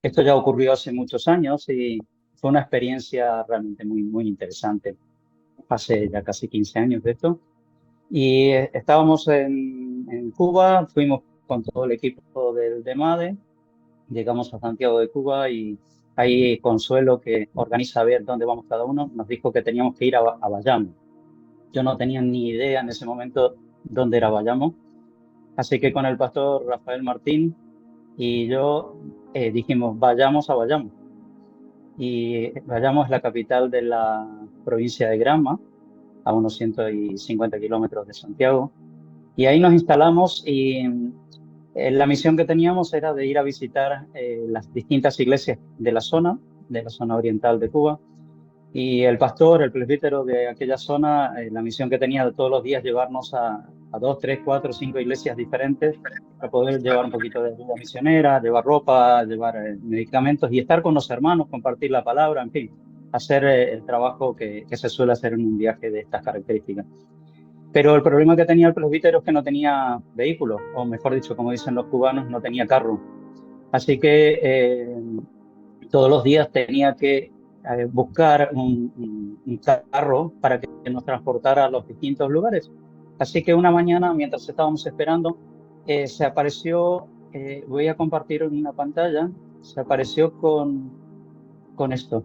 Esto ya ocurrió hace muchos años y fue una experiencia realmente muy interesante. Hace ya casi 15 años de esto. Y estábamos en Cuba, fuimos con todo el equipo de MADE, llegamos a Santiago de Cuba y ahí Consuelo, que organiza a ver dónde vamos cada uno, nos dijo que teníamos que ir a Bayamo. Yo no tenía ni idea en ese momento dónde era Bayamo, así que con el pastor Rafael Martín y yo dijimos, vayamos a Bayamo. Y Bayamo es la capital de la provincia de Granma, a unos 150 kilómetros de Santiago. Y ahí nos instalamos y la misión que teníamos era de ir a visitar las distintas iglesias de la zona oriental de Cuba. Y el pastor, el presbítero de aquella zona, la misión que tenía de todos los días llevarnos a dos, tres, cuatro, cinco iglesias diferentes para poder llevar un poquito de ayuda misionera, llevar ropa, llevar medicamentos y estar con los hermanos, compartir la palabra, en fin, hacer el trabajo que se suele hacer en un viaje de estas características. Pero el problema que tenía el presbítero es que no tenía vehículo, o mejor dicho, como dicen los cubanos, no tenía carro. Así que todos los días tenía que buscar un carro para que nos transportara a los distintos lugares. Así que una mañana, mientras estábamos esperando, se apareció, voy a compartir una pantalla, se apareció con esto.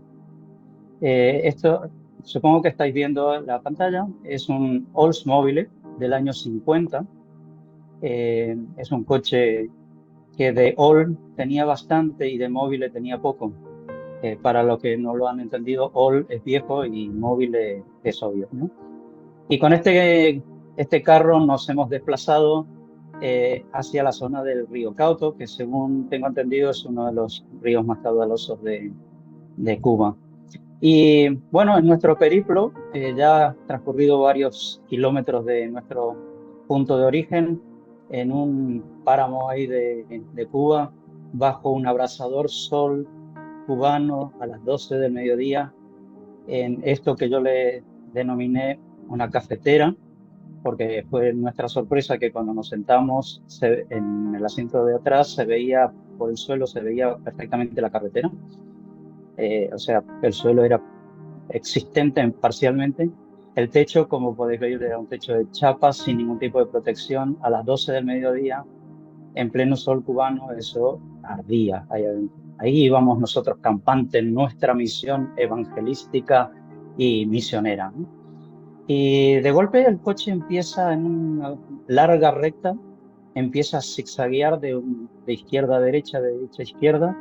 Esto, supongo que estáis viendo la pantalla, es un Oldsmobile del año 50. Es un coche que de Old tenía bastante y de móvil tenía poco. Para los que no lo han entendido, Old es viejo y móvil es obvio, ¿no? Y con este carro nos hemos desplazado hacia la zona del río Cauto, que según tengo entendido es uno de los ríos más caudalosos de Cuba. Y bueno, en nuestro periplo, ya transcurrido varios kilómetros de nuestro punto de origen, en un páramo ahí de Cuba, bajo un abrasador sol cubano a las 12 del mediodía, en esto que yo le denominé una cafetera, porque fue nuestra sorpresa que cuando nos sentamos en el asiento de atrás se veía por el suelo, se veía perfectamente la carretera. O sea, el suelo era existente parcialmente. El techo, como podéis ver, era un techo de chapa sin ningún tipo de protección. A las 12 del mediodía, en pleno sol cubano, eso ardía ahí adentro. Ahí íbamos nosotros campantes en nuestra misión evangelística y misionera, ¿no? Y de golpe el coche empieza en una larga recta, empieza a zigzaguear de izquierda a derecha, de derecha a izquierda.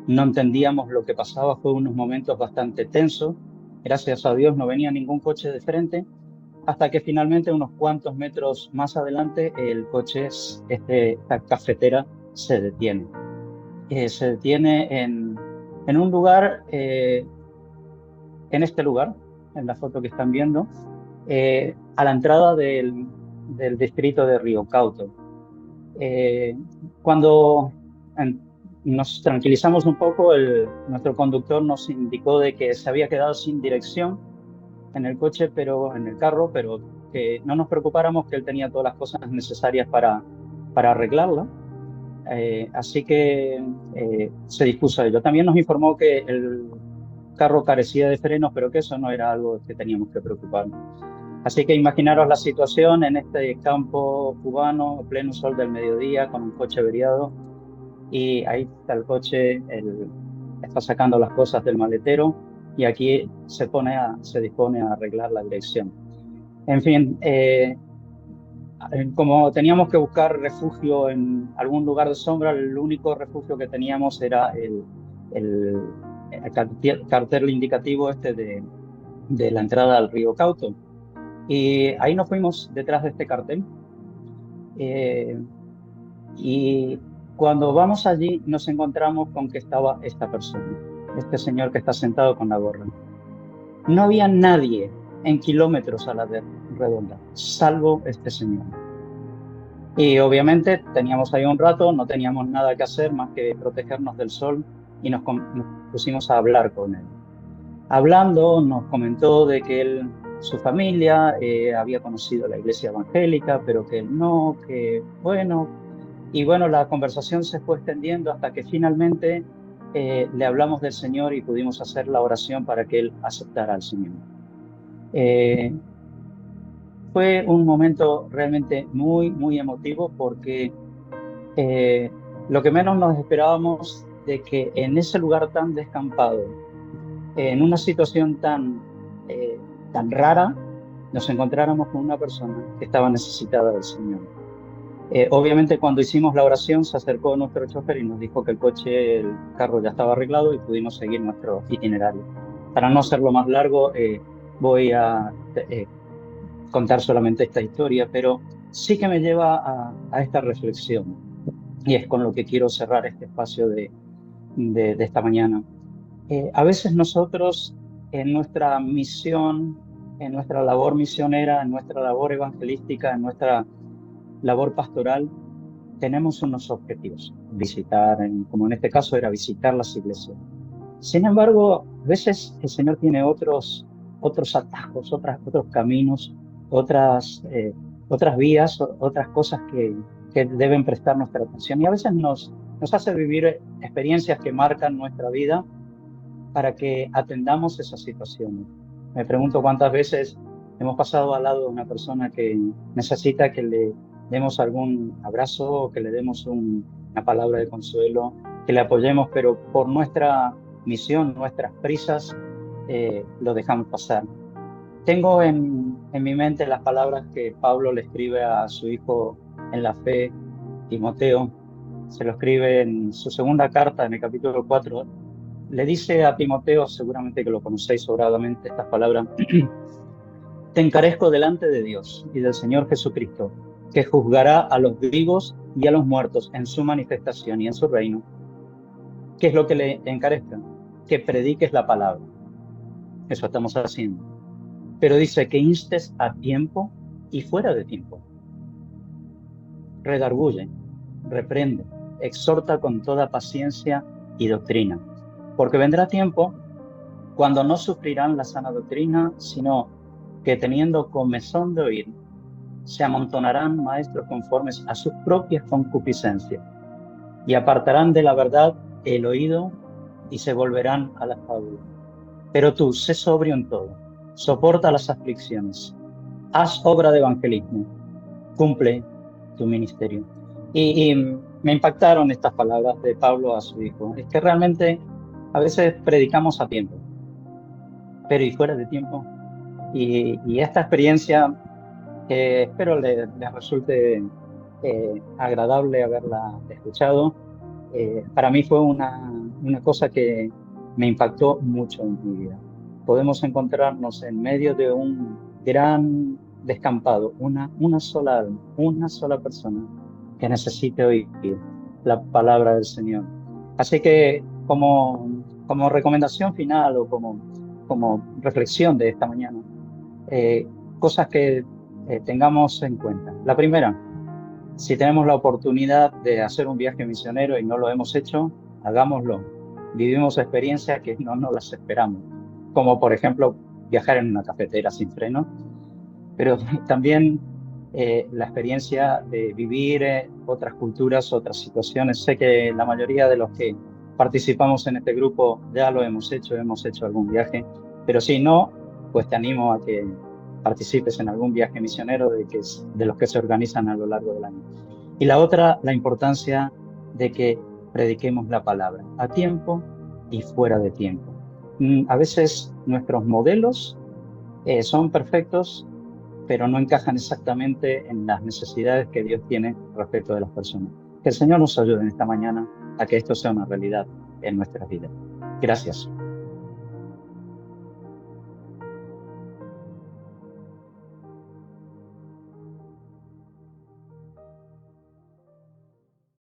No entendíamos lo que pasaba, fue unos momentos bastante tensos. Gracias a Dios no venía ningún coche de frente, hasta que finalmente unos cuantos metros más adelante el coche, esta cafetera, se detiene. Se detiene en un lugar, en este lugar, en la foto que están viendo, a la entrada del distrito de Río Cauto. Eh, Cuando nos tranquilizamos un poco, nuestro conductor nos indicó de que se había quedado sin dirección en el coche, pero en el carro, pero que no nos preocupáramos, que él tenía todas las cosas necesarias para arreglarla. Así que se dispuso a ello. También nos informó que el carro carecía de frenos, pero que eso no era algo que teníamos que preocuparnos. Así que imaginaros la situación en este campo cubano, pleno sol del mediodía, con un coche averiado, y ahí está el coche, está sacando las cosas del maletero, y aquí se dispone a arreglar la dirección. En fin, como teníamos que buscar refugio en algún lugar de sombra, el único refugio que teníamos era el, el cartel indicativo este de la entrada al río Cauto. Y ahí nos fuimos detrás de este cartel. eh, y cuando vamos allí nos encontramos con que estaba esta persona, este señor que está sentado con la gorra. No había nadie en kilómetros a la redonda, salvo este señor. Y obviamente teníamos ahí un rato, no teníamos nada que hacer más que protegernos del sol y nos pusimos a hablar con él. Hablando, nos comentó de que él, su familia, había conocido la iglesia evangélica, pero que él no, que bueno. Y bueno, la conversación se fue extendiendo hasta que finalmente le hablamos del Señor y pudimos hacer la oración para que Él aceptara al Señor. Eh, Fue un momento realmente muy, muy emotivo porque lo que menos nos esperábamos de que en ese lugar tan descampado, en una situación tan rara, nos encontráramos con una persona que estaba necesitada del Señor. Obviamente cuando hicimos la oración se acercó nuestro chofer y nos dijo que el carro ya estaba arreglado y pudimos seguir nuestro itinerario. Para no hacerlo más largo, voy a contar solamente esta historia, pero sí que me lleva a esta reflexión y es con lo que quiero cerrar este espacio de esta mañana. A veces nosotros en nuestra misión, en nuestra labor misionera, en nuestra labor evangelística, en nuestra labor pastoral, tenemos unos objetivos, visitar, como en este caso era visitar las iglesias. Sin embargo, a veces el Señor tiene otros atajos, otros caminos, otras vías, otras cosas que deben prestar nuestra atención. Y a veces nos hace vivir experiencias que marcan nuestra vida para que atendamos esas situaciones. Me pregunto cuántas veces hemos pasado al lado de una persona que necesita que le demos algún abrazo o que le demos una palabra de consuelo, que le apoyemos, pero por nuestra misión, nuestras prisas, lo dejamos pasar. Tengo en mi mente las palabras que Pablo le escribe a su hijo en la fe, Timoteo. Se lo escribe en su segunda carta, en el capítulo 4. Le dice a Timoteo, seguramente que lo conocéis sobradamente, estas palabras: te encarezco delante de Dios y del Señor Jesucristo, que juzgará a los vivos y a los muertos en su manifestación y en su reino. ¿Qué es lo que le encarezca? Que prediques la palabra. Eso estamos haciendo. Pero dice que instes a tiempo y fuera de tiempo. Redarguye, reprende, exhorta con toda paciencia y doctrina. Porque vendrá tiempo cuando no sufrirán la sana doctrina, sino que teniendo comezón de oír, se amontonarán maestros conformes a sus propias concupiscencias y apartarán de la verdad el oído y se volverán a las fábulas. Pero tú, sé sobrio en todo, soporta las aflicciones, haz obra de evangelismo, cumple tu ministerio. Y me impactaron estas palabras de Pablo a su hijo. Es que realmente a veces predicamos a tiempo, pero y fuera de tiempo. Y esta experiencia, espero les resulte agradable haberla escuchado. Para mí fue una cosa que me impactó mucho en mi vida. Podemos encontrarnos en medio de un gran descampado, una sola alma, una sola persona que necesite oír la palabra del Señor. Así que como recomendación final o como reflexión de esta mañana, cosas que tengamos en cuenta. La primera: si tenemos la oportunidad de hacer un viaje misionero y no lo hemos hecho, hagámoslo. Vivimos experiencias que no nos las esperamos, como por ejemplo viajar en una cafetera sin freno, pero también la experiencia de vivir otras culturas, otras situaciones. Sé que la mayoría de los que participamos en este grupo ya lo hemos hecho algún viaje, pero si no, pues te animo a que participes en algún viaje misionero de los que se organizan a lo largo del año. Y la otra, la importancia de que prediquemos la palabra a tiempo y fuera de tiempo. A veces nuestros modelos son perfectos, pero no encajan exactamente en las necesidades que Dios tiene respecto de las personas. Que el Señor nos ayude en esta mañana a que esto sea una realidad en nuestras vidas. Gracias.